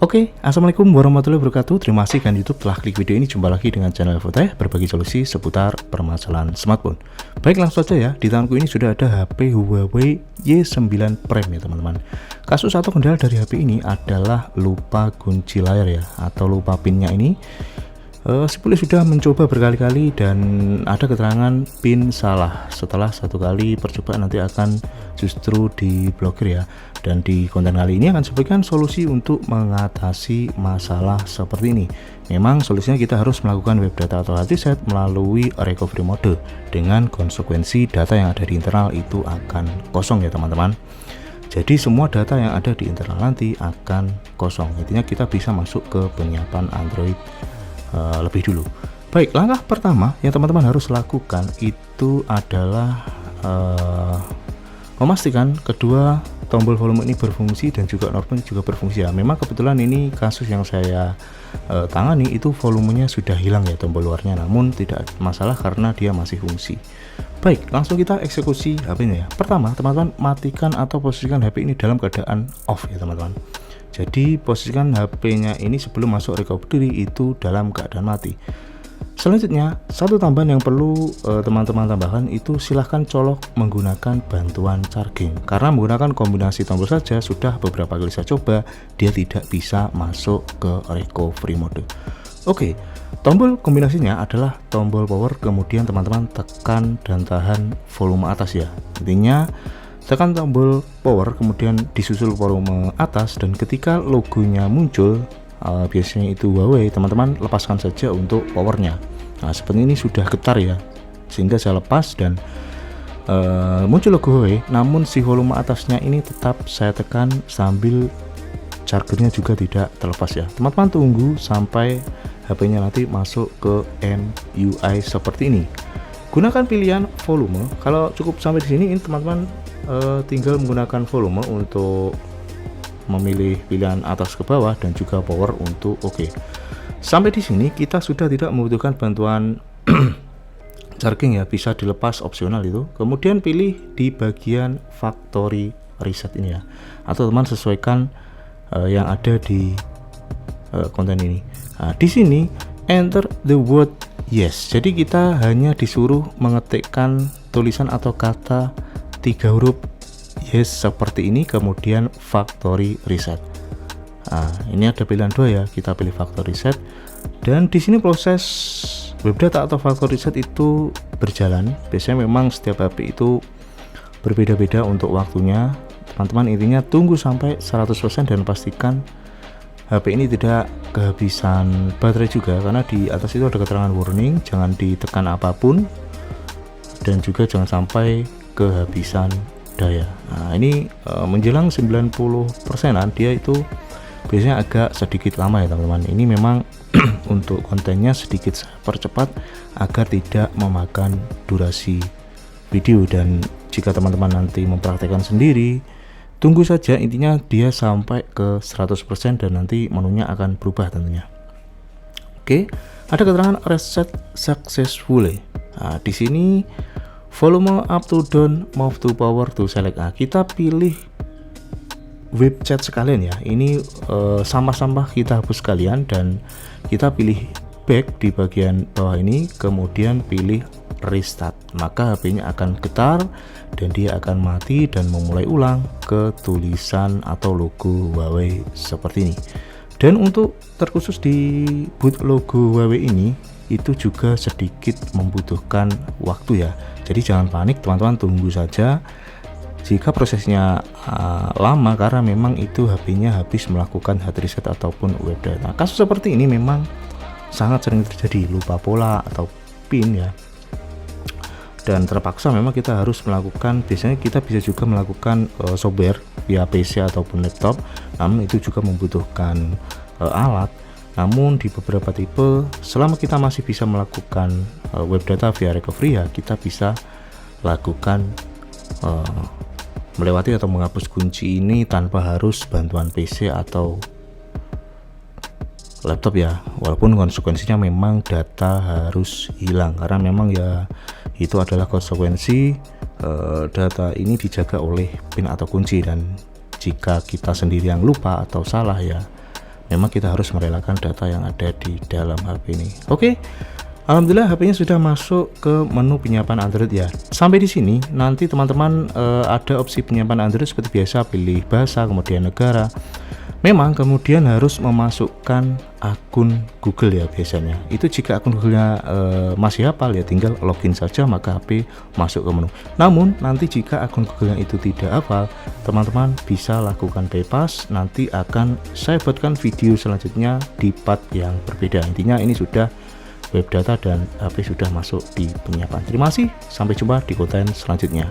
Oke, assalamualaikum warahmatullahi wabarakatuh. Terima kasih kan YouTube telah klik video ini. Jumpa lagi dengan channel Foteh, berbagi solusi seputar permasalahan smartphone. Baik, langsung saja ya. Di tanganku ini sudah ada HP Huawei Y9 Prime ya teman-teman. Kasus atau kendala dari HP ini adalah lupa kunci layar ya, atau lupa pinnya ini. Si pemilik sudah mencoba berkali-kali dan ada keterangan pin salah. Setelah satu kali percobaan nanti akan justru diblokir ya. Dan di konten kali ini akan sebagian solusi untuk mengatasi masalah seperti ini. Memang solusinya kita harus melakukan web data atau hard reset melalui recovery mode, dengan konsekuensi data yang ada di internal itu akan kosong ya teman-teman. Jadi semua data yang ada di internal nanti akan kosong. Intinya kita bisa masuk ke penyiapan Android lebih dulu. Baik, langkah pertama yang teman-teman harus lakukan itu adalah memastikan kedua tombol volume ini berfungsi dan juga knob juga berfungsi ya. Memang kebetulan ini kasus yang saya tangani itu volumenya sudah hilang ya tombol luarnya, namun tidak masalah karena dia masih fungsi. Baik, langsung kita eksekusi HP-nya ya. Pertama, teman-teman matikan atau posisikan HP ini dalam keadaan off ya teman-teman. Jadi posisikan HP-nya ini sebelum masuk recovery itu dalam keadaan mati. Selanjutnya, satu tambahan yang perlu teman-teman tambahkan itu silahkan colok menggunakan bantuan charging. Karena menggunakan kombinasi tombol saja sudah beberapa kali saya coba, dia tidak bisa masuk ke recovery mode. Oke, tombol kombinasinya adalah tombol power, kemudian teman-teman tekan dan tahan volume atas ya. Intinya tekan tombol power kemudian disusul volume atas, dan ketika logonya muncul biasanya itu Huawei, teman-teman lepaskan saja untuk powernya. Nah seperti ini sudah getar ya, sehingga saya lepas dan muncul logo Huawei, namun si volume atasnya ini tetap saya tekan sambil chargernya juga tidak terlepas ya. Teman-teman tunggu sampai HP-nya nanti masuk ke MUI seperti ini. Gunakan pilihan volume. Kalau cukup sampai di sini, ini teman-teman tinggal menggunakan volume untuk memilih pilihan atas ke bawah dan juga power untuk oke. Sampai di sini kita sudah tidak membutuhkan bantuan charging ya, bisa dilepas opsional itu. Kemudian pilih di bagian factory reset ini ya, atau teman sesuaikan yang ada di konten ini. Nah, di sini enter the word yes. Jadi kita hanya disuruh mengetikkan tulisan atau kata 3 huruf yes seperti ini, kemudian factory reset. Nah, ini ada pilihan dua ya, kita pilih factory reset. Dan di sini proses web data atau factory reset itu berjalan. Biasanya memang setiap HP itu berbeda-beda untuk waktunya. Teman-teman intinya tunggu sampai 100% dan pastikan HP ini tidak kehabisan baterai juga, karena di atas itu ada keterangan warning, jangan ditekan apapun dan juga jangan sampai kehabisan daya. Nah ini menjelang 90%an dia itu biasanya agak sedikit lama ya teman-teman. Ini memang untuk kontennya sedikit saya percepat agar tidak memakan durasi video, dan jika teman-teman nanti mempraktekkan sendiri, tunggu saja, intinya dia sampai ke 100% dan nanti menunya akan berubah tentunya. Oke, ada keterangan reset successfully. Nah, di sini volume up to down, move to power to select. Nah, kita pilih web chat sekalian ya. Ini sampah-sampah kita hapus sekalian dan kita pilih back di bagian bawah ini, kemudian pilih restart. Maka HP-nya akan getar dan dia akan mati dan memulai ulang ke tulisan atau logo Huawei seperti ini. Dan untuk terkhusus di boot logo Huawei ini itu juga sedikit membutuhkan waktu ya. Jadi jangan panik teman-teman, tunggu saja jika prosesnya lama, karena memang itu HP-nya habis melakukan hard reset ataupun web data. Kasus seperti ini memang sangat sering terjadi, lupa pola atau pin ya, dan terpaksa memang kita harus melakukan. Biasanya kita bisa juga melakukan software via PC ataupun laptop, namun itu juga membutuhkan alat. Namun di beberapa tipe, selama kita masih bisa melakukan web data via recovery ya, kita bisa lakukan melewati atau menghapus kunci ini tanpa harus bantuan PC atau laptop ya. Walaupun konsekuensinya memang data harus hilang, karena memang ya itu adalah konsekuensi data ini dijaga oleh pin atau kunci, dan jika kita sendiri yang lupa atau salah ya, memang kita harus merelakan data yang ada di dalam HP ini. Oke. Alhamdulillah HP-nya sudah masuk ke menu penyiapan Android ya. Sampai di sini nanti teman-teman ada opsi penyiapan Android seperti biasa, pilih bahasa, kemudian negara. Memang kemudian harus memasukkan akun Google ya biasanya. Itu jika akun Google-nya masih hafal ya tinggal login saja maka HP masuk ke menu. Namun nanti jika akun Google-nya itu tidak hafal, teman-teman bisa lakukan bypass. Nanti akan saya buatkan video selanjutnya di part yang berbeda. Intinya ini sudah web data dan HP sudah masuk di penyiapan. Terima kasih, sampai jumpa di konten selanjutnya.